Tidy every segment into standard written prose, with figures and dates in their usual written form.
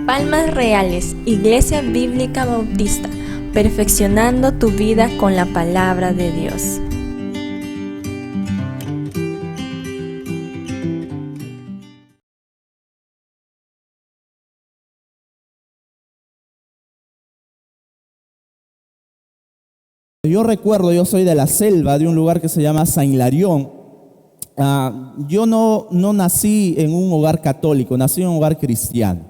Palmas Reales, Iglesia Bíblica Bautista, perfeccionando tu vida con la palabra de Dios. Yo recuerdo, yo soy de la selva, de un lugar que se llama San Hilarión. Yo no nací en un hogar católico, nací en un hogar cristiano.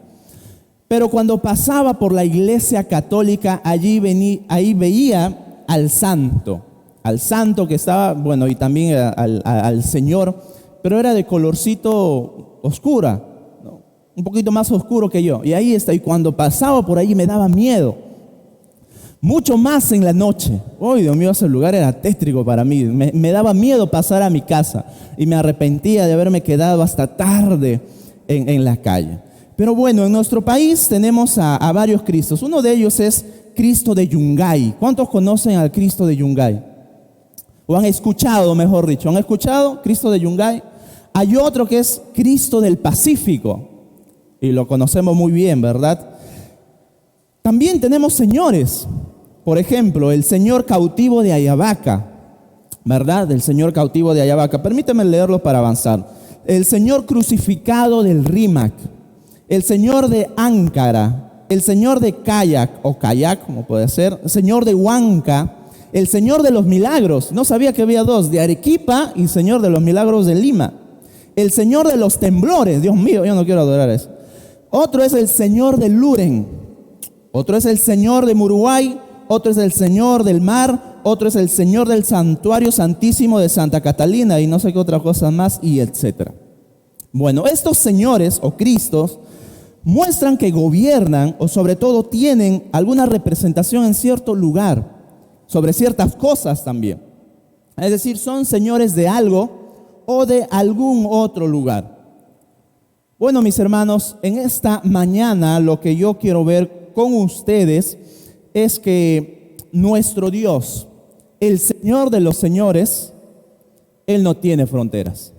Pero cuando pasaba por la iglesia católica, ahí veía al santo que estaba, bueno, y también al Señor, pero era de colorcito oscura, ¿no? Un poquito más oscuro que yo. Y ahí está, y cuando pasaba por ahí me daba miedo. Mucho más en la noche. Oh, Dios mío, ese lugar era tétrico para mí. Me daba miedo pasar a mi casa y me arrepentía de haberme quedado hasta tarde en la calle. Pero bueno, en nuestro país tenemos a varios Cristos. Uno de ellos es Cristo de Yungay. ¿Cuántos conocen al Cristo de Yungay? O han escuchado, mejor dicho. ¿Han escuchado Cristo de Yungay? Hay otro que es Cristo del Pacífico. Y lo conocemos muy bien, ¿verdad? También tenemos señores. Por ejemplo, el señor cautivo de Ayabaca, ¿verdad? El señor cautivo de Ayabaca. Permíteme leerlo para avanzar. El señor crucificado del Rímac. El señor de Áncara. El señor de Kayak, o Kayak, como puede ser. El señor de Huanca. El señor de los milagros. No sabía que había dos, de Arequipa y señor de los milagros de Lima. El señor de los temblores. Dios mío, yo no quiero adorar eso. Otro es el señor de Luren. Otro es el señor de Muruay. Otro es el señor del mar. Otro es el señor del santuario santísimo de Santa Catalina y no sé qué otra cosa más, y etcétera. Bueno, estos señores o Cristos muestran que gobiernan o sobre todo tienen alguna representación en cierto lugar, sobre ciertas cosas también. Es decir, son señores de algo o de algún otro lugar. Bueno, mis hermanos, en esta mañana lo que yo quiero ver con ustedes es que nuestro Dios, el Señor de los señores, Él no tiene fronteras.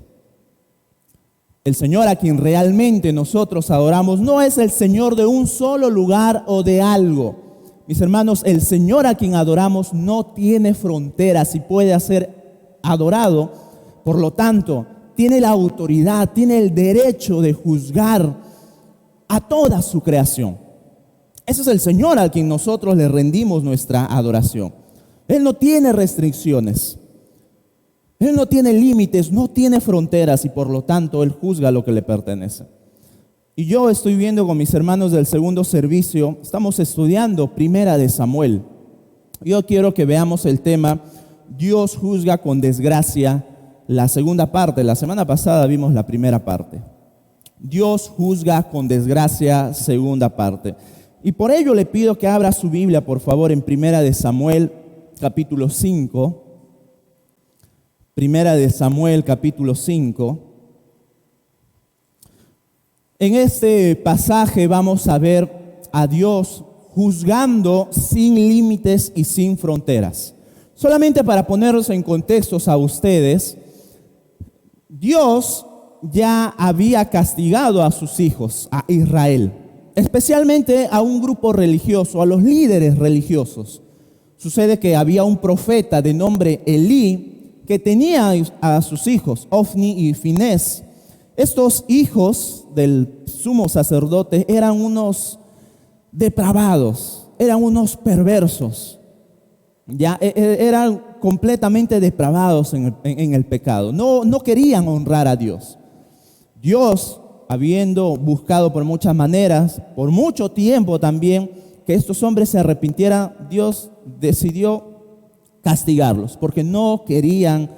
El Señor a quien realmente nosotros adoramos no es el Señor de un solo lugar o de algo. Mis hermanos, el Señor a quien adoramos no tiene fronteras y puede ser adorado. Por lo tanto, tiene la autoridad, tiene el derecho de juzgar a toda su creación. Ese es el Señor a quien nosotros le rendimos nuestra adoración. Él no tiene restricciones. Él no tiene límites, no tiene fronteras y por lo tanto Él juzga lo que le pertenece. Y yo estoy viendo con mis hermanos del segundo servicio, estamos estudiando Primera de Samuel. Yo quiero que veamos el tema Dios juzga con desgracia, la segunda parte. La semana pasada vimos la primera parte. Dios juzga con desgracia, segunda parte. Y por ello le pido que abra su Biblia, por favor, en Primera de Samuel, capítulo 5. Primera de Samuel, capítulo 5. En este pasaje vamos a ver a Dios juzgando sin límites y sin fronteras. Solamente para ponerlos en contextos a ustedes, Dios ya había castigado a sus hijos, a Israel, especialmente a un grupo religioso, a los líderes religiosos. Sucede que había un profeta de nombre Elí que tenía a sus hijos, Ofni y Finés. Estos hijos del sumo sacerdote eran unos depravados, eran unos perversos, eran completamente depravados en el pecado. No querían honrar a Dios. Dios, habiendo buscado por muchas maneras, por mucho tiempo también, que estos hombres se arrepintieran, Dios decidió castigarlos, porque no querían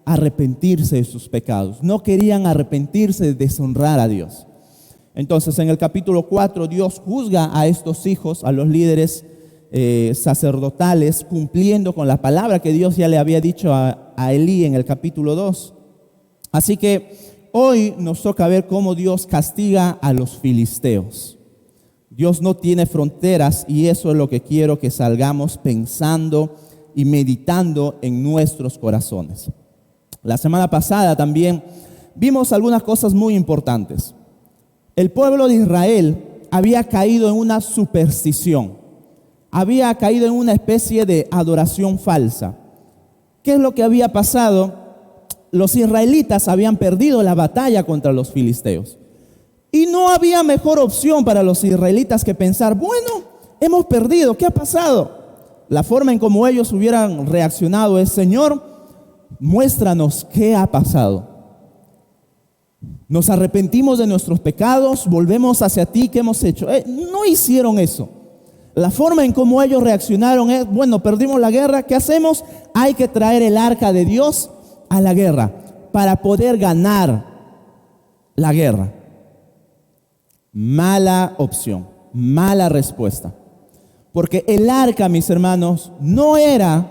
arrepentirse de sus pecados, no querían arrepentirse de deshonrar a Dios. Entonces, en el capítulo 4, Dios juzga a estos hijos, a los líderes sacerdotales, cumpliendo con la palabra que Dios ya le había dicho a Elí en el capítulo 2. Así que hoy nos toca ver cómo Dios castiga a los filisteos. Dios no tiene fronteras y eso es lo que quiero que salgamos pensando y meditando en nuestros corazones. La semana pasada también vimos algunas cosas muy importantes. El pueblo de Israel había caído en una superstición, había caído en una especie de adoración falsa. ¿Qué es lo que había pasado? Los israelitas habían perdido la batalla contra los filisteos. Y no había mejor opción para los israelitas que pensar, bueno, hemos perdido, ¿qué ha pasado? La forma en cómo ellos hubieran reaccionado es, Señor, muéstranos qué ha pasado. Nos arrepentimos de nuestros pecados, volvemos hacia ti, ¿qué hemos hecho? No hicieron eso. La forma en cómo ellos reaccionaron es, bueno, perdimos la guerra, ¿qué hacemos? Hay que traer el arca de Dios a la guerra para poder ganar la guerra. Mala opción, mala respuesta. Porque el arca, mis hermanos, no era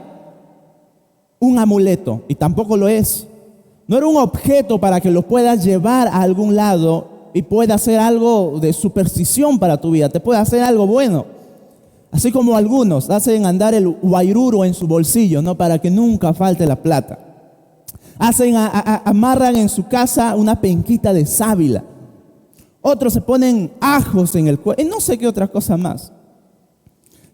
un amuleto y tampoco lo es. No era un objeto para que lo puedas llevar a algún lado y pueda hacer algo de superstición para tu vida, te puede hacer algo bueno. Así como algunos hacen andar el guairuro en su bolsillo, ¿no? Para que nunca falte la plata. Amarran en su casa una penquita de sábila. Otros se ponen ajos en el cuello, no sé qué otra cosa más.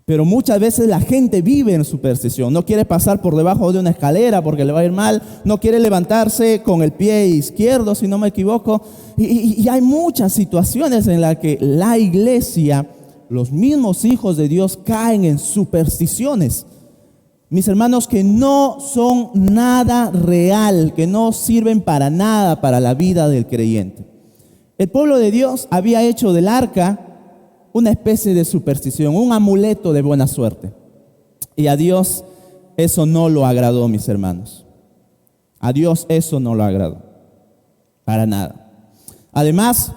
Pero muchas veces la gente vive en superstición. No quiere pasar por debajo de una escalera porque le va a ir mal. No quiere levantarse con el pie izquierdo, si no me equivoco. Y hay muchas situaciones en las que la iglesia, los mismos hijos de Dios, caen en supersticiones. Mis hermanos, que no son nada real, que no sirven para nada para la vida del creyente. El pueblo de Dios había hecho del arca una especie de superstición, un amuleto de buena suerte. Y a Dios eso no lo agradó, mis hermanos. A Dios eso no lo agradó, para nada. Además,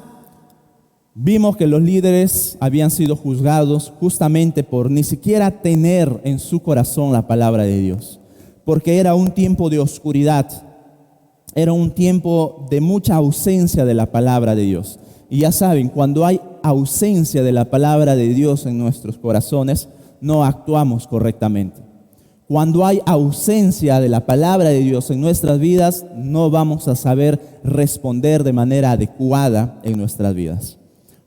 vimos que los líderes habían sido juzgados justamente por ni siquiera tener en su corazón la palabra de Dios, porque era un tiempo de oscuridad, era un tiempo de mucha ausencia de la palabra de Dios. Y ya saben, cuando hay ausencia de la palabra de Dios en nuestros corazones, no actuamos correctamente. Cuando hay ausencia de la palabra de Dios en nuestras vidas, no vamos a saber responder de manera adecuada en nuestras vidas.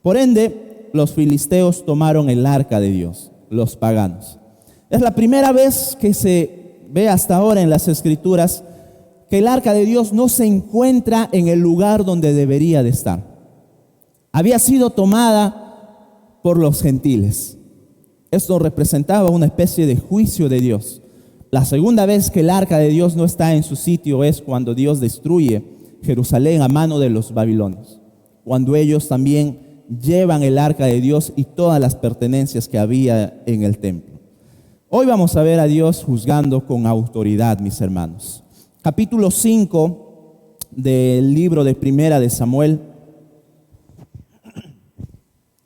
Por ende, los filisteos tomaron el arca de Dios, los paganos. Es la primera vez que se ve hasta ahora en las Escrituras que el arca de Dios no se encuentra en el lugar donde debería de estar. Había sido tomada por los gentiles. Esto representaba una especie de juicio de Dios. La segunda vez que el arca de Dios no está en su sitio es cuando Dios destruye Jerusalén a mano de los babilonios, cuando ellos también llevan el arca de Dios y todas las pertenencias que había en el templo. Hoy vamos a ver a Dios juzgando con autoridad, mis hermanos. Capítulo 5 del libro de Primera de Samuel.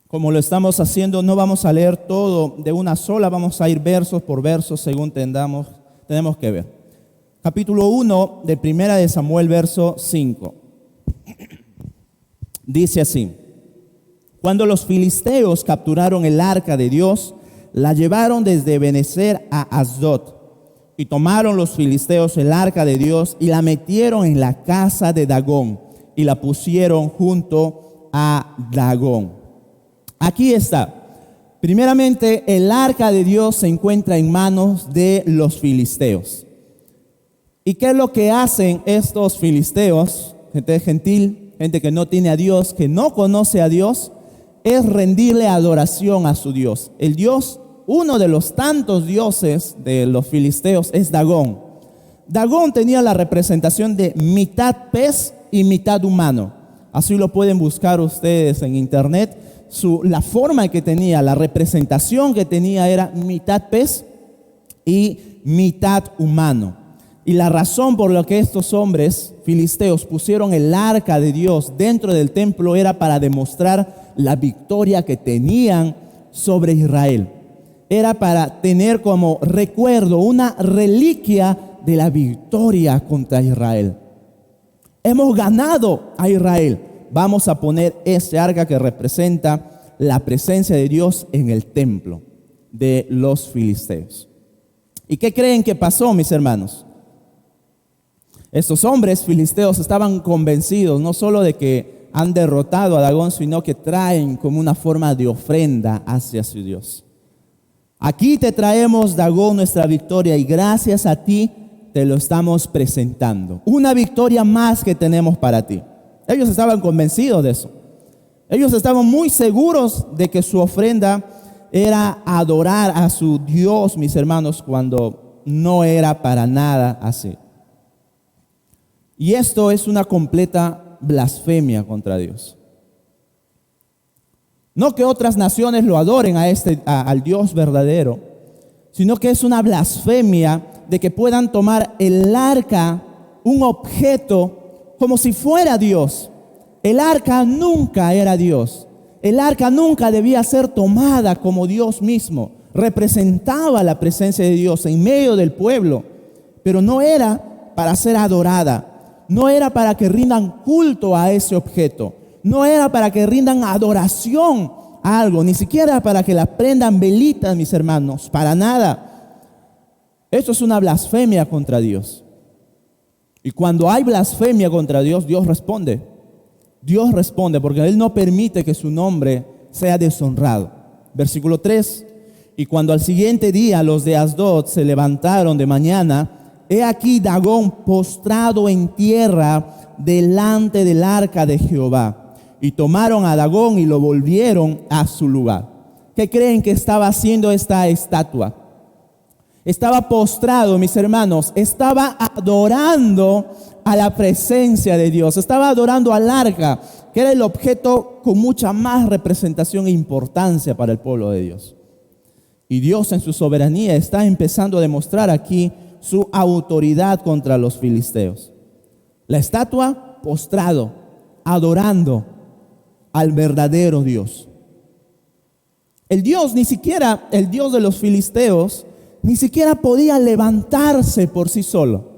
Como lo estamos haciendo, no vamos a leer todo de una sola, vamos a ir versos por versos según tenemos que ver. Capítulo 1 de Primera de Samuel, verso 5. Dice así: Cuando los filisteos capturaron el arca de Dios, la llevaron desde Ebenezer a Asdod. Y tomaron los filisteos el arca de Dios y la metieron en la casa de Dagón y la pusieron junto a Dagón. Aquí está. Primeramente, el arca de Dios se encuentra en manos de los filisteos. ¿Y qué es lo que hacen estos filisteos? Gente gentil, gente que no tiene a Dios, que no conoce a Dios, es rendirle adoración a su Dios. El Dios, uno de los tantos dioses de los filisteos, es Dagón. Dagón tenía la representación de mitad pez y mitad humano. Así lo pueden buscar ustedes en internet. La forma que tenía, la representación que tenía era mitad pez y mitad humano. Y la razón por la que estos hombres filisteos pusieron el arca de Dios dentro del templo era para demostrar la victoria que tenían sobre Israel. Era para tener como recuerdo una reliquia de la victoria contra Israel. Hemos ganado a Israel. Vamos a poner este arca que representa la presencia de Dios en el templo de los filisteos. ¿Y qué creen que pasó, mis hermanos? Estos hombres filisteos estaban convencidos no solo de que han derrotado a Dagón, sino que traen como una forma de ofrenda hacia su Dios. Aquí te traemos, Dagón, nuestra victoria, y gracias a ti te lo estamos presentando. Una victoria más que tenemos para ti. Ellos estaban convencidos de eso. Ellos estaban muy seguros de que su ofrenda era adorar a su Dios, mis hermanos, cuando no era para nada así. Y esto es una completa blasfemia contra Dios. No que otras naciones lo adoren al Dios verdadero, sino que es una blasfemia de que puedan tomar el arca, un objeto, como si fuera Dios. El arca nunca era Dios. El arca nunca debía ser tomada como Dios mismo. Representaba la presencia de Dios en medio del pueblo, pero no era para ser adorada. No era para que rindan culto a ese objeto. No era para que rindan adoración a algo. Ni siquiera para que la prendan velitas, mis hermanos. Para nada. Esto es una blasfemia contra Dios. Y cuando hay blasfemia contra Dios, Dios responde. Dios responde porque Él no permite que su nombre sea deshonrado. Versículo 3. Y cuando al siguiente día los de Asdod se levantaron de mañana, he aquí Dagón postrado en tierra delante del arca de Jehová. Y tomaron a Dagón y lo volvieron a su lugar. ¿Qué creen que estaba haciendo esta estatua? Estaba postrado, mis hermanos. Estaba adorando a la presencia de Dios. Estaba adorando al arca, que era el objeto con mucha más representación e importancia para el pueblo de Dios. Y Dios en su soberanía está empezando a demostrar aquí su autoridad contra los filisteos. La estatua postrado, adorando al verdadero Dios. El Dios de los filisteos, ni siquiera podía levantarse por sí solo.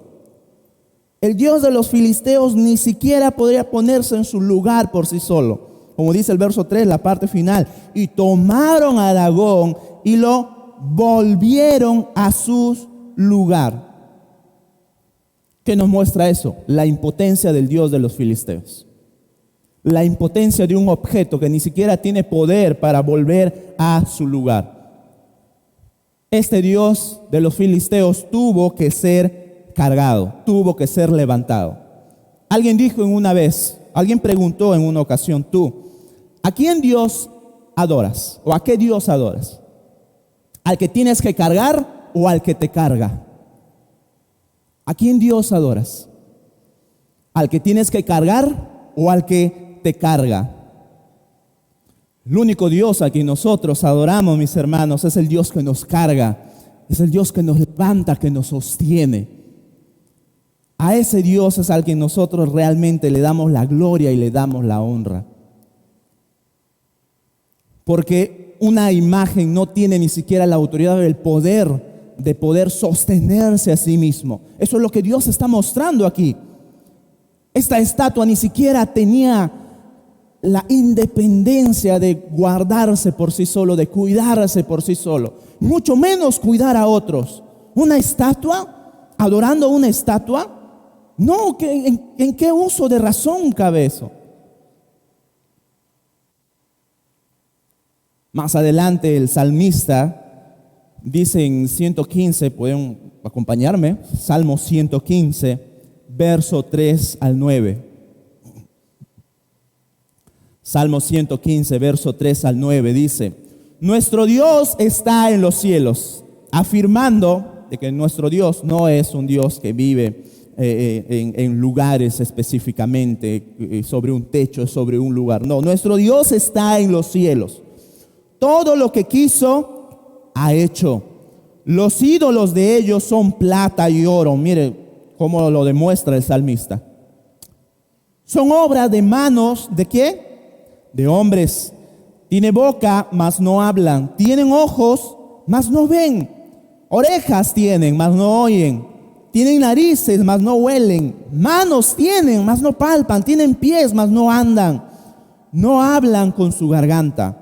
El Dios de los filisteos ni siquiera podría ponerse en su lugar por sí solo. Como dice el verso 3, la parte final. Y tomaron a Dagón y lo volvieron a su lugar. ¿Qué nos muestra eso? La impotencia del Dios de los filisteos. La impotencia de un objeto que ni siquiera tiene poder para volver a su lugar. Este Dios de los filisteos tuvo que ser cargado, tuvo que ser levantado. Alguien preguntó en una ocasión, tú, ¿a quién Dios adoras? ¿O a qué Dios adoras? ¿Al que tienes que cargar o al que te carga? ¿A quién Dios adoras? ¿Al que tienes que cargar o al que te carga? El único Dios a quien nosotros adoramos, mis hermanos, es el Dios que nos carga, es el Dios que nos levanta, que nos sostiene. A ese Dios es al que nosotros realmente le damos la gloria y le damos la honra. Porque una imagen no tiene ni siquiera la autoridad o el poder de poder sostenerse a sí mismo. Eso es lo que Dios está mostrando aquí. Esta estatua ni siquiera tenía la independencia de guardarse por sí solo, de cuidarse por sí solo, mucho menos cuidar a otros. Una estatua, adorando una estatua, no, ¿en qué uso de razón cabe eso? Más adelante el salmista dice en 115, pueden acompañarme, Salmo 115, verso 3 al 9. Salmo 115, verso 3 al 9 dice: nuestro Dios está en los cielos, afirmando de que nuestro Dios no es un Dios que vive en lugares específicamente, sobre un techo, sobre un lugar. No, nuestro Dios está en los cielos. Todo lo que quiso, ha hecho. Los ídolos de ellos son plata y oro. Mire cómo lo demuestra el salmista. Son obras de manos, ¿de qué? De hombres. Tiene boca, mas no hablan. Tienen ojos, mas no ven. Orejas tienen, mas no oyen. Tienen narices, mas no huelen. Manos tienen, mas no palpan. Tienen pies, mas no andan. No hablan con su garganta.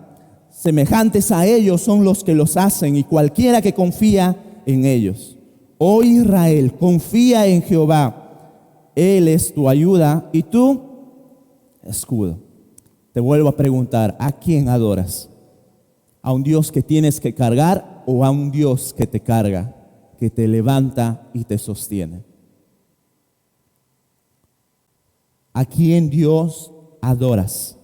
Semejantes a ellos son los que los hacen, y cualquiera que confía en ellos. Oh Israel, confía en Jehová. Él es tu ayuda y tu escudo. Te vuelvo a preguntar, ¿a quién adoras? ¿A un Dios que tienes que cargar o a un Dios que te carga, que te levanta y te sostiene? ¿A quién Dios adoras?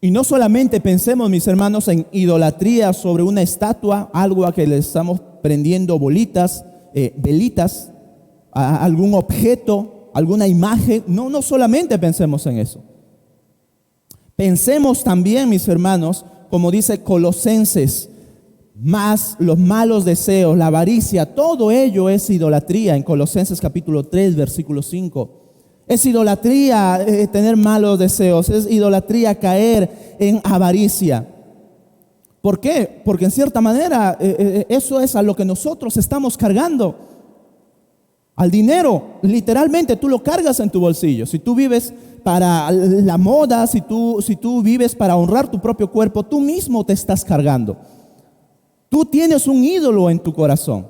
Y no solamente pensemos, mis hermanos, en idolatría sobre una estatua, algo a que le estamos prendiendo velitas, a algún objeto, alguna imagen. No solamente pensemos en eso. Pensemos también, mis hermanos, como dice Colosenses, más los malos deseos, la avaricia, todo ello es idolatría. En Colosenses capítulo 3, versículo 5. Es idolatría tener malos deseos, es idolatría caer en avaricia. ¿Por qué? Porque en cierta manera eso es a lo que nosotros estamos cargando. Al dinero, literalmente tú lo cargas en tu bolsillo. Si tú vives para la moda, si tú vives para honrar tu propio cuerpo, tú mismo te estás cargando. Tú tienes un ídolo en tu corazón.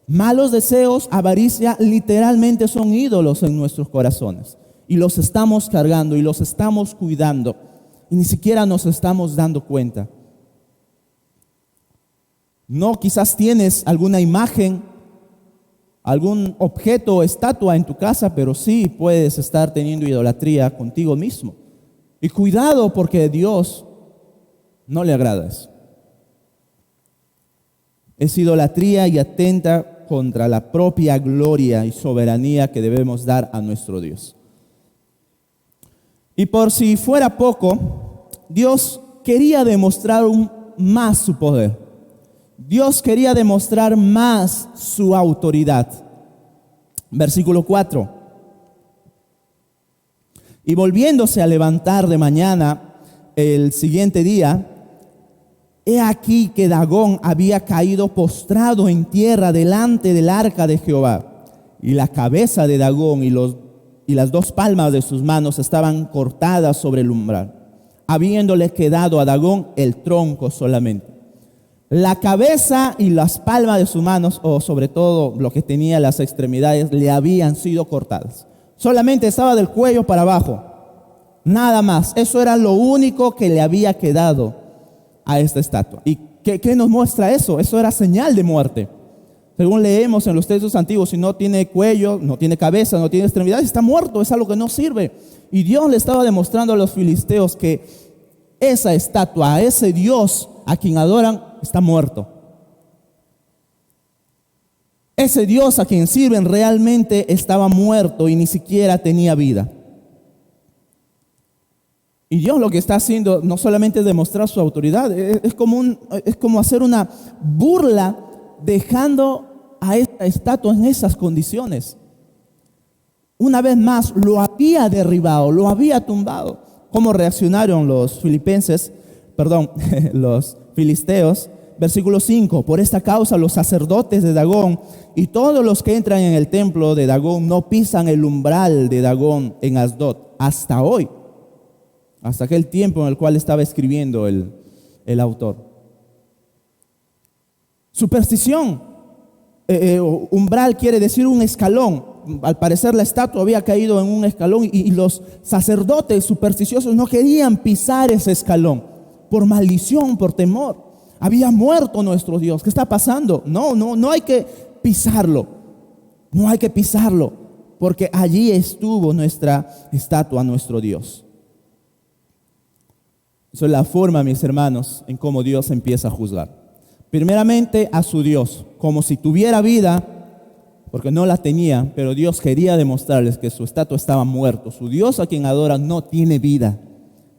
Malos deseos, avaricia, literalmente son ídolos en nuestros corazones. Y los estamos cargando y los estamos cuidando. Y ni siquiera nos estamos dando cuenta. No, quizás tienes alguna imagen, algún objeto o estatua en tu casa, pero sí puedes estar teniendo idolatría contigo mismo. Y cuidado, porque a Dios no le agrada eso. Es idolatría y atenta contra la propia gloria y soberanía que debemos dar a nuestro Dios. Y por si fuera poco, Dios quería demostrar más su poder. Dios quería demostrar más su autoridad. Versículo 4. Y volviéndose a levantar de mañana el siguiente día, he aquí que Dagón había caído postrado en tierra delante del arca de Jehová. Y la cabeza de Dagón y las dos palmas de sus manos estaban cortadas sobre el umbral, habiéndole quedado a Dagón el tronco solamente. La cabeza y las palmas de sus manos, o sobre todo lo que tenía las extremidades, le habían sido cortadas. Solamente estaba del cuello para abajo, nada más. Eso era lo único que le había quedado a esta estatua. ¿Y qué nos muestra eso? Eso era señal de muerte. Según leemos en los textos antiguos, si no tiene cuello, no tiene cabeza, no tiene extremidades, está muerto, es algo que no sirve. Y Dios le estaba demostrando a los filisteos que esa estatua, a ese Dios a quien adoran, está muerto. Ese Dios a quien sirven realmente estaba muerto y ni siquiera tenía vida. Y Dios lo que está haciendo no solamente es demostrar su autoridad, es como hacer una burla dejando a esta estatua en esas condiciones. Una vez más lo había derribado, lo había tumbado. ¿Cómo reaccionaron los filisteos? Versículo 5. Por esta causa los sacerdotes de Dagón y todos los que entran en el templo de Dagón no pisan el umbral de Dagón en Asdod hasta hoy. Hasta aquel tiempo en el cual estaba escribiendo el autor. Superstición. Umbral quiere decir un escalón. Al parecer la estatua había caído en un escalón y los sacerdotes supersticiosos no querían pisar ese escalón por maldición, por temor. Había muerto nuestro Dios. ¿Qué está pasando? No hay que pisarlo. No hay que pisarlo, porque allí estuvo nuestra estatua, nuestro Dios. Esa es la forma, mis hermanos, en cómo Dios empieza a juzgar. Primeramente a su Dios, como si tuviera vida, porque no la tenía, pero Dios quería demostrarles que su estatua estaba muerto. Su Dios a quien adoran no tiene vida.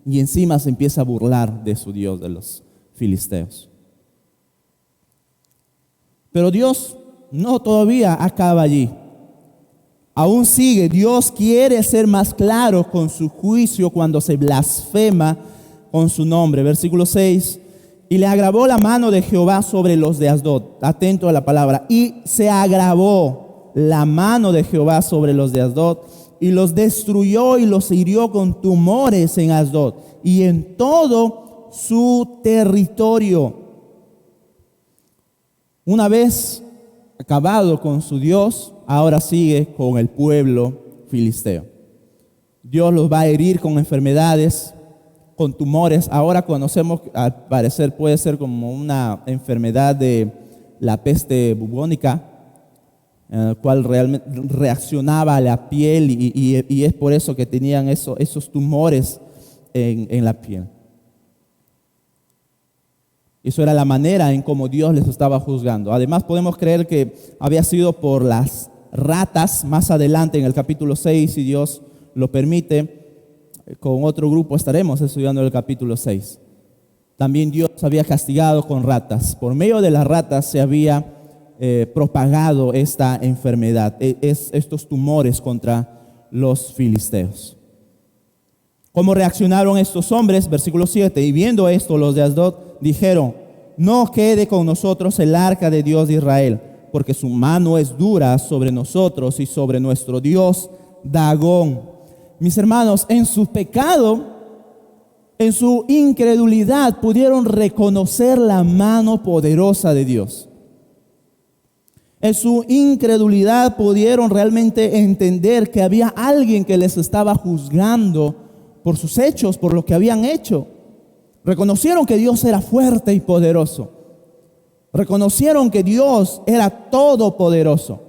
Y encima se empieza a burlar de su Dios, de los filisteos. Pero Dios no todavía acaba allí. Aún sigue. Dios quiere ser más claro con su juicio cuando se blasfema con su nombre. Versículo 6. Y le agravó la mano de Jehová sobre los de Asdod. Atento a la palabra. Y se agravó la mano de Jehová sobre los de Asdod y los destruyó y los hirió con tumores en Asdod y en todo su territorio. Una vez acabado con su Dios, ahora sigue con el pueblo filisteo. Dios los va a herir con enfermedades, con tumores. Ahora conocemos, al parecer puede ser como una enfermedad de la peste bubónica, en el cual realmente reaccionaba a la piel y es por eso que tenían esos tumores en la piel. Eso era la manera en cómo Dios les estaba juzgando. Además podemos creer que había sido por las ratas. Más adelante en el capítulo 6, si Dios lo permite, con otro grupo estaremos estudiando el capítulo 6. También Dios había castigado con ratas. Por medio de las ratas se había propagado esta enfermedad, estos tumores contra los filisteos. ¿Cómo reaccionaron estos hombres? Versículo 7. Y viendo esto, los de Asdod dijeron: no quede con nosotros el arca de Dios de Israel, porque su mano es dura sobre nosotros y sobre nuestro Dios Dagón. Mis hermanos, en su pecado, en su incredulidad, pudieron reconocer la mano poderosa de Dios. En su incredulidad pudieron realmente entender que había alguien que les estaba juzgando por sus hechos, por lo que habían hecho. Reconocieron que Dios era fuerte y poderoso. Reconocieron que Dios era todopoderoso.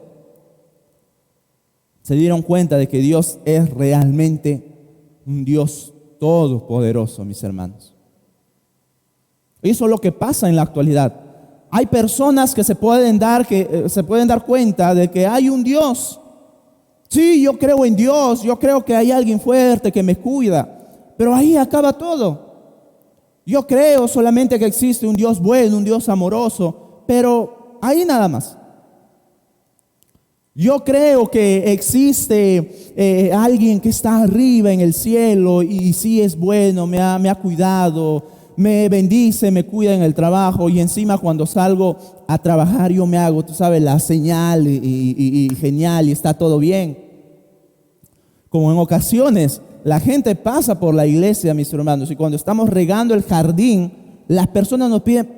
Se dieron cuenta de que Dios es realmente un Dios todopoderoso, mis hermanos. Eso es lo que pasa en la actualidad. Hay personas que se pueden dar cuenta de que hay un Dios. Sí, yo creo en Dios, yo creo que hay alguien fuerte que me cuida, pero ahí acaba todo. Yo creo solamente que existe un Dios bueno, un Dios amoroso, pero ahí nada más. Yo creo que existe alguien que está arriba en el cielo y sí es bueno, me ha cuidado, me bendice, me cuida en el trabajo, y encima cuando salgo a trabajar yo me hago, tú sabes, la señal y genial, y está todo bien. Como en ocasiones la gente pasa por la iglesia, mis hermanos, y cuando estamos regando el jardín, las personas nos piden: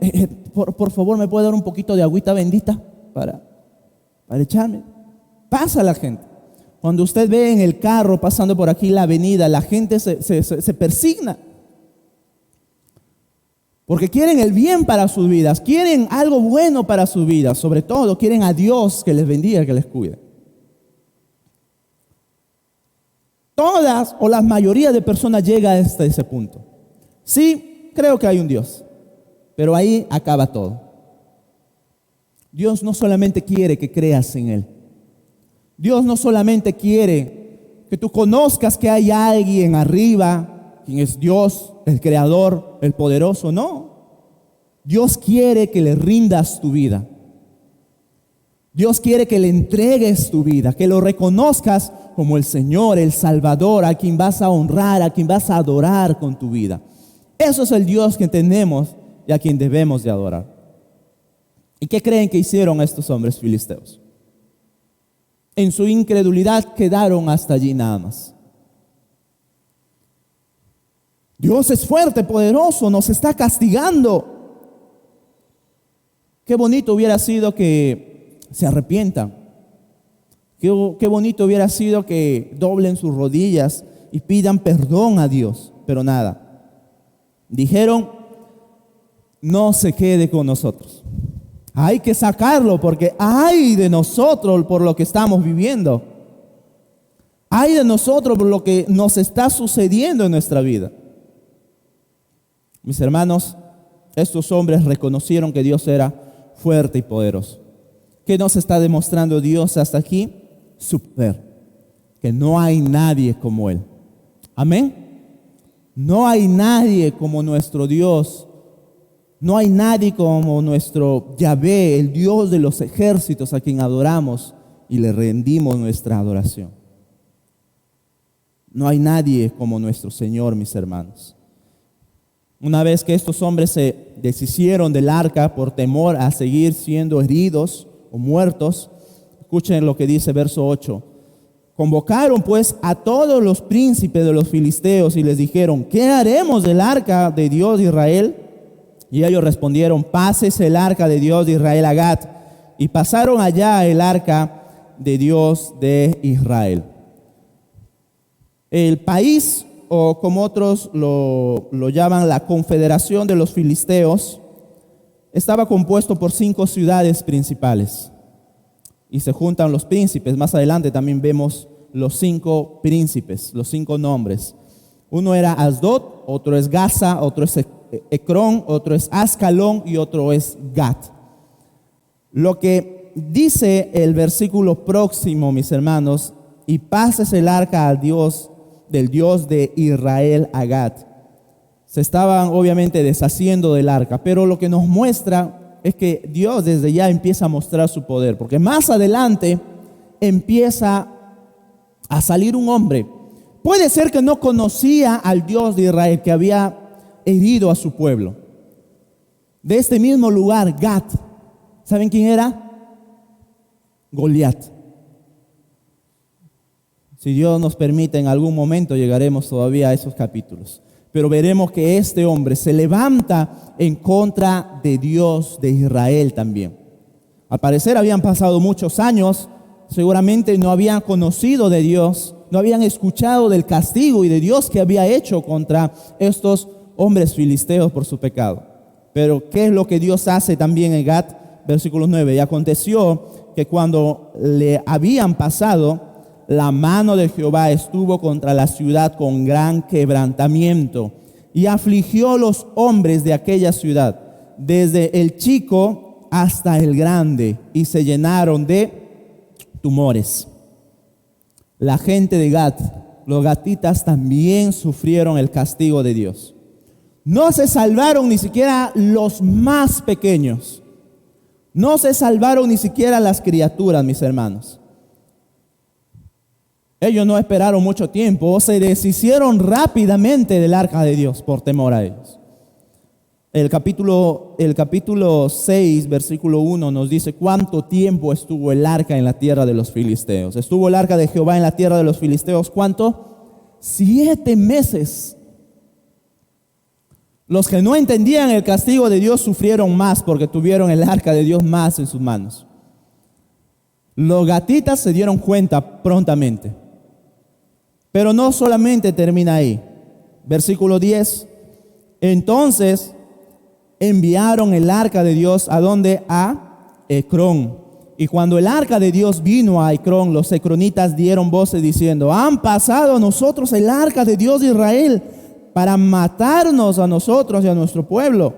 por favor, ¿me puede dar un poquito de agüita bendita para echarme? Pasa la gente. Cuando usted ve en el carro pasando por aquí la avenida, la gente se persigna, porque quieren el bien para sus vidas, quieren algo bueno para sus vidas, sobre todo quieren a Dios que les bendiga, que les cuide. Todas o la mayoría de personas llega hasta ese punto. Sí, creo que hay un Dios, pero ahí acaba todo. Dios no solamente quiere que creas en Él. Dios no solamente quiere que tú conozcas que hay alguien arriba, quien es Dios, el Creador, el Poderoso. No. Dios quiere que le rindas tu vida. Dios quiere que le entregues tu vida, que lo reconozcas como el Señor, el Salvador, a quien vas a honrar, a quien vas a adorar con tu vida. Eso es el Dios que tenemos y a quien debemos de adorar. ¿Y qué creen que hicieron estos hombres filisteos? En su incredulidad quedaron hasta allí nada más. Dios es fuerte, poderoso, nos está castigando. Qué bonito hubiera sido que se arrepientan. Qué bonito hubiera sido que doblen sus rodillas y pidan perdón a Dios. Pero nada. Dijeron: no se quede con nosotros. Hay que sacarlo, porque hay de nosotros por lo que estamos viviendo. Hay de nosotros por lo que nos está sucediendo en nuestra vida. Mis hermanos, estos hombres reconocieron que Dios era fuerte y poderoso. ¿Qué nos está demostrando Dios hasta aquí? Su poder. Que no hay nadie como Él. Amén. No hay nadie como nuestro Dios. No hay nadie como nuestro Yahvé, el Dios de los ejércitos, a quien adoramos y le rendimos nuestra adoración. No hay nadie como nuestro Señor, mis hermanos. Una vez que estos hombres se deshicieron del arca por temor a seguir siendo heridos o muertos, escuchen lo que dice verso 8. Convocaron pues a todos los príncipes de los filisteos y les dijeron: ¿qué haremos del arca de Dios de Israel? Y ellos respondieron: pásese el arca de Dios de Israel a Gat. Y pasaron allá el arca de Dios de Israel. El país, o como otros lo llaman, la Confederación de los Filisteos, estaba compuesto por 5 ciudades principales. Y se juntan los príncipes. Más adelante también vemos los 5 príncipes, los 5 nombres. Uno era Asdod, otro es Gaza, otro es Ecrón, otro es Ascalón y otro es Gat. Lo que dice el versículo próximo, mis hermanos: y pases el arca al Dios, del Dios de Israel a Gat. Se estaban obviamente deshaciendo del arca, pero lo que nos muestra es que Dios desde ya empieza a mostrar su poder, porque más adelante empieza a salir un hombre. Puede ser que no conocía al Dios de Israel, que había herido a su pueblo. De este mismo lugar, Gat. ¿Saben quién era? Goliat. Si Dios nos permite, en algún momento llegaremos todavía a esos capítulos. Pero veremos que este hombre se levanta en contra de Dios de Israel también. Al parecer habían pasado muchos años, seguramente no habían conocido de Dios, no habían escuchado del castigo y de Dios que había hecho contra estos hombres filisteos por su pecado. Pero ¿qué es lo que Dios hace también en Gat? Versículo 9. Y aconteció que cuando le habían pasado, la mano de Jehová estuvo contra la ciudad con gran quebrantamiento y afligió los hombres de aquella ciudad, desde el chico hasta el grande, y se llenaron de tumores. La gente de Gat, los gatitas, también sufrieron el castigo de Dios. No se salvaron ni siquiera los más pequeños. No se salvaron ni siquiera las criaturas, mis hermanos. Ellos no esperaron mucho tiempo, se deshicieron rápidamente del arca de Dios por temor a ellos. El capítulo 6, versículo 1 nos dice cuánto tiempo estuvo el arca en la tierra de los filisteos. Estuvo el arca de Jehová en la tierra de los filisteos, ¿cuánto? 7 meses. Los que no entendían el castigo de Dios sufrieron más porque tuvieron el arca de Dios más en sus manos. Los gatitas se dieron cuenta prontamente. Pero no solamente termina ahí. Versículo 10. Entonces enviaron el arca de Dios ¿a dónde? A Ecrón. Y cuando el arca de Dios vino a Ecrón, los ecronitas dieron voces diciendo: han pasado a nosotros el arca de Dios de Israel para matarnos a nosotros y a nuestro pueblo.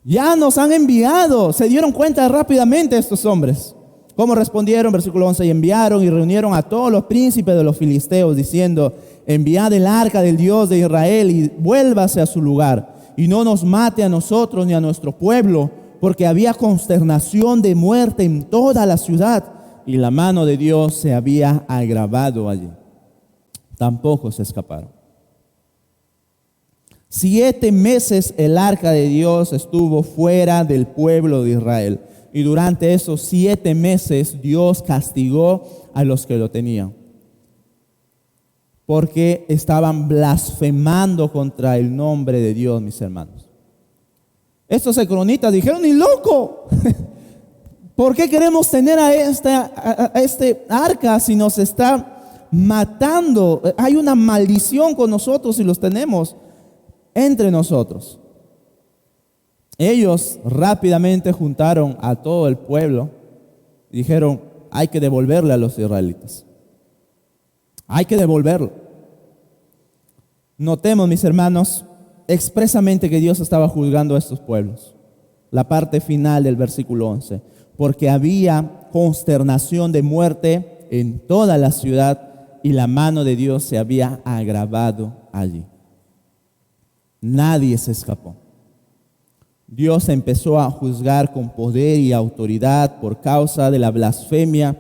Ya nos han enviado. Se dieron cuenta rápidamente estos hombres. ¿Cómo respondieron? Versículo 11. Y enviaron y reunieron a todos los príncipes de los filisteos, diciendo: enviad el arca del Dios de Israel y vuélvase a su lugar, y no nos mate a nosotros ni a nuestro pueblo, porque había consternación de muerte en toda la ciudad, y la mano de Dios se había agravado allí. Tampoco se escaparon. 7 meses el arca de Dios estuvo fuera del pueblo de Israel. Y durante esos 7 meses Dios castigó a los que lo tenían, porque estaban blasfemando contra el nombre de Dios, mis hermanos. Estos ecronitas dijeron: ¡ni loco! ¿Por qué queremos tener a este arca si nos está matando? Hay una maldición con nosotros si los tenemos entre nosotros. Ellos rápidamente juntaron a todo el pueblo y dijeron: hay que devolverle a los israelitas. Hay que devolverlo. Notemos, mis hermanos, expresamente que Dios estaba juzgando a estos pueblos. La parte final del versículo 11. Porque había consternación de muerte en toda la ciudad y la mano de Dios se había agravado allí. Nadie se escapó. Dios empezó a juzgar con poder y autoridad por causa de la blasfemia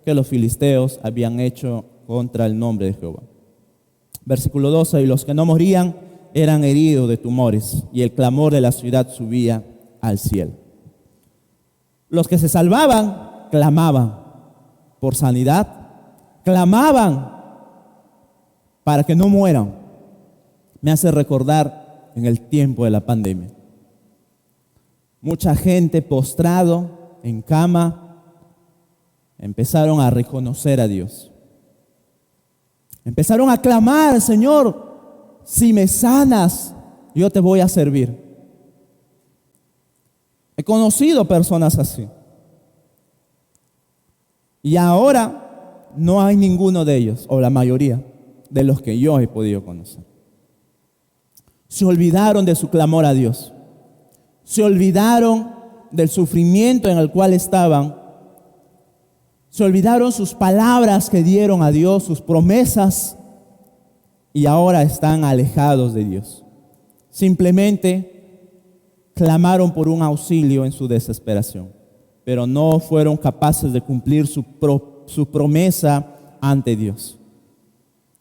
que los filisteos habían hecho contra el nombre de Jehová. Versículo 12. Y los que no morían eran heridos de tumores, y el clamor de la ciudad subía al cielo. Los que se salvaban clamaban por sanidad, clamaban para que no mueran. Me hace recordar en el tiempo de la pandemia. Mucha gente postrado en cama, empezaron a reconocer a Dios. Empezaron a clamar: Señor, si me sanas, yo te voy a servir. He conocido personas así. Y ahora no hay ninguno de ellos, o la mayoría de los que yo he podido conocer. Se olvidaron de su clamor a Dios. Se olvidaron del sufrimiento en el cual estaban. Se olvidaron sus palabras que dieron a Dios, sus promesas, y ahora están alejados de Dios. Simplemente clamaron por un auxilio en su desesperación, pero no fueron capaces de cumplir su promesa ante Dios.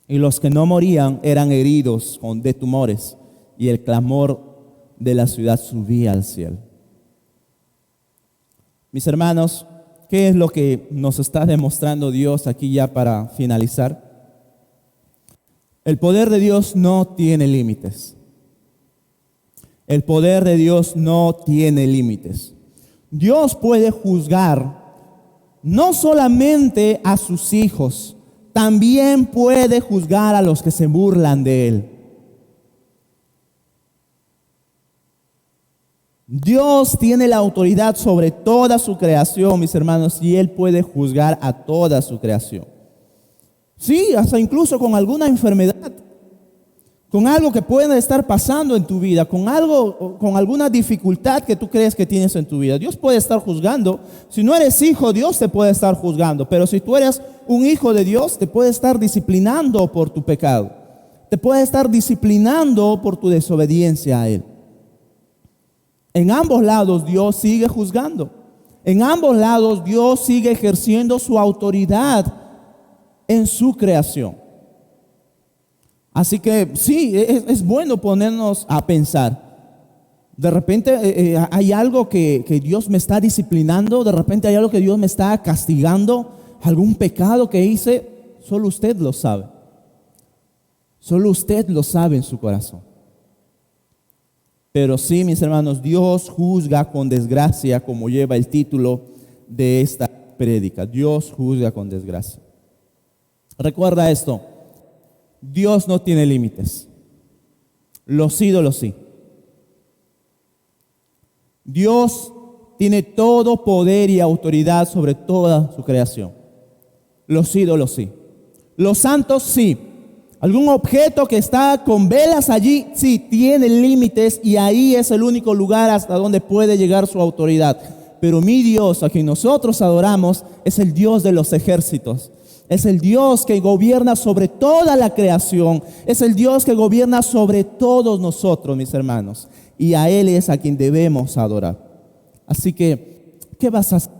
Y los que no morían eran heridos de tumores, y el clamor de la ciudad subía al cielo. Mis hermanos, ¿qué es lo que nos está demostrando Dios aquí ya para finalizar? El poder de Dios no tiene límites. El poder de Dios no tiene límites. Dios puede juzgar no solamente a sus hijos, también puede juzgar a los que se burlan de Él. Dios tiene la autoridad sobre toda su creación, mis hermanos, y Él puede juzgar a toda su creación. Sí, hasta incluso con alguna enfermedad, con algo que pueda estar pasando en tu vida, con alguna dificultad que tú crees que tienes en tu vida. Dios puede estar juzgando. Si no eres hijo, Dios te puede estar juzgando. Pero si tú eres un hijo de Dios, te puede estar disciplinando por tu pecado. Te puede estar disciplinando por tu desobediencia a Él. En ambos lados Dios sigue juzgando. En ambos lados Dios sigue ejerciendo su autoridad en su creación. Así que sí, es bueno ponernos a pensar. De repente hay algo que Dios me está disciplinando. De repente hay algo que Dios me está castigando. Algún pecado que hice. Solo usted lo sabe. Solo usted lo sabe en su corazón. Pero sí, mis hermanos, Dios juzga con desgracia, como lleva el título de esta prédica. Dios juzga con desgracia. Recuerda esto: Dios no tiene límites. Los ídolos sí. Dios tiene todo poder y autoridad sobre toda su creación. Los ídolos sí. Los santos sí. Algún objeto que está con velas allí, sí, tiene límites, y ahí es el único lugar hasta donde puede llegar su autoridad. Pero mi Dios, a quien nosotros adoramos, es el Dios de los ejércitos. Es el Dios que gobierna sobre toda la creación. Es el Dios que gobierna sobre todos nosotros, mis hermanos. Y a Él es a quien debemos adorar. Así que, ¿qué vas a hacer?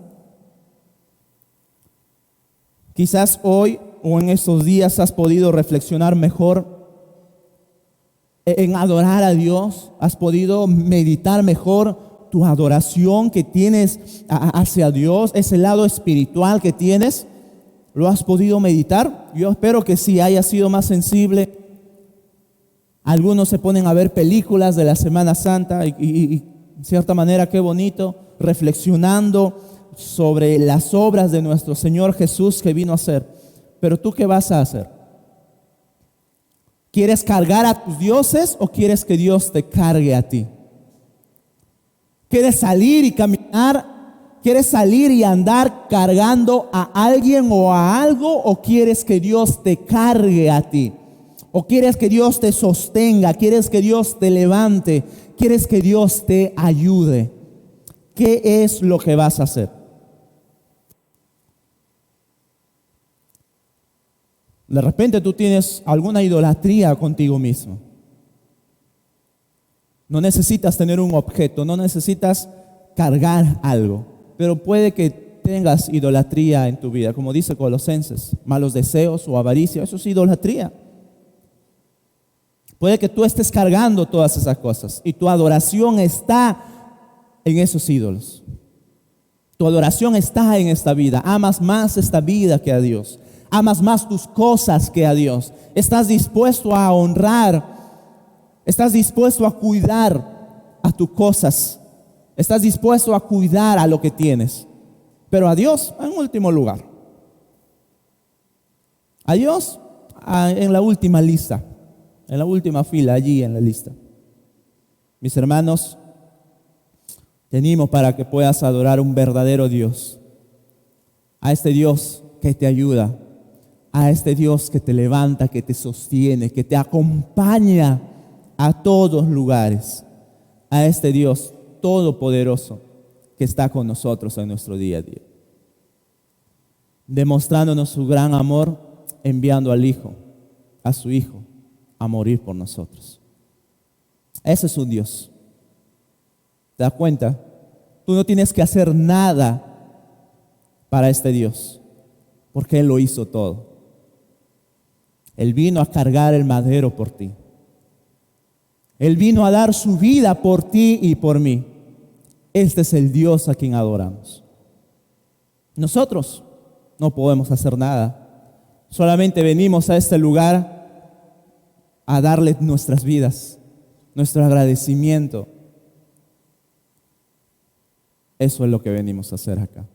Quizás hoy o en estos días has podido reflexionar mejor en adorar a Dios. Has podido meditar mejor tu adoración que tienes hacia Dios, ese lado espiritual que tienes. ¿Lo has podido meditar? Yo espero que sí haya sido más sensible. Algunos se ponen a ver películas de la Semana Santa y en cierta manera, qué bonito, reflexionando sobre las obras de nuestro Señor Jesús que vino a hacer. Pero ¿tú qué vas a hacer? ¿Quieres cargar a tus dioses o quieres que Dios te cargue a ti? ¿Quieres salir y caminar? ¿Quieres salir y andar cargando a alguien o a algo? ¿O quieres que Dios te cargue a ti? ¿O quieres que Dios te sostenga? ¿Quieres que Dios te levante? ¿Quieres que Dios te ayude? ¿Qué es lo que vas a hacer? De repente tú tienes alguna idolatría contigo mismo. No necesitas tener un objeto, no necesitas cargar algo, pero puede que tengas idolatría en tu vida, como dice Colosenses, malos deseos o avaricia, eso es idolatría. Puede que tú estés cargando todas esas cosas y tu adoración está en esos ídolos. Tu adoración está en esta vida. Amas más esta vida que a Dios. Amas más tus cosas que a Dios. Estás dispuesto a honrar. Estás dispuesto a cuidar a tus cosas. Estás dispuesto a cuidar a lo que tienes. Pero a Dios en último lugar. A Dios en la última lista, en la última fila, allí en la lista. Mis hermanos, venimos para que puedas adorar un verdadero Dios. A este Dios que te ayuda, a este Dios que te levanta, que te sostiene, que te acompaña a todos lugares, a este Dios todopoderoso que está con nosotros en nuestro día a día, demostrándonos su gran amor, enviando al Hijo, a su Hijo, a morir por nosotros. Ese es un Dios. ¿Te das cuenta? Tú no tienes que hacer nada para este Dios, porque Él lo hizo todo. Él vino a cargar el madero por ti. Él vino a dar su vida por ti y por mí. Este es el Dios a quien adoramos. Nosotros no podemos hacer nada. Solamente venimos a este lugar a darle nuestras vidas, nuestro agradecimiento. Eso es lo que venimos a hacer acá.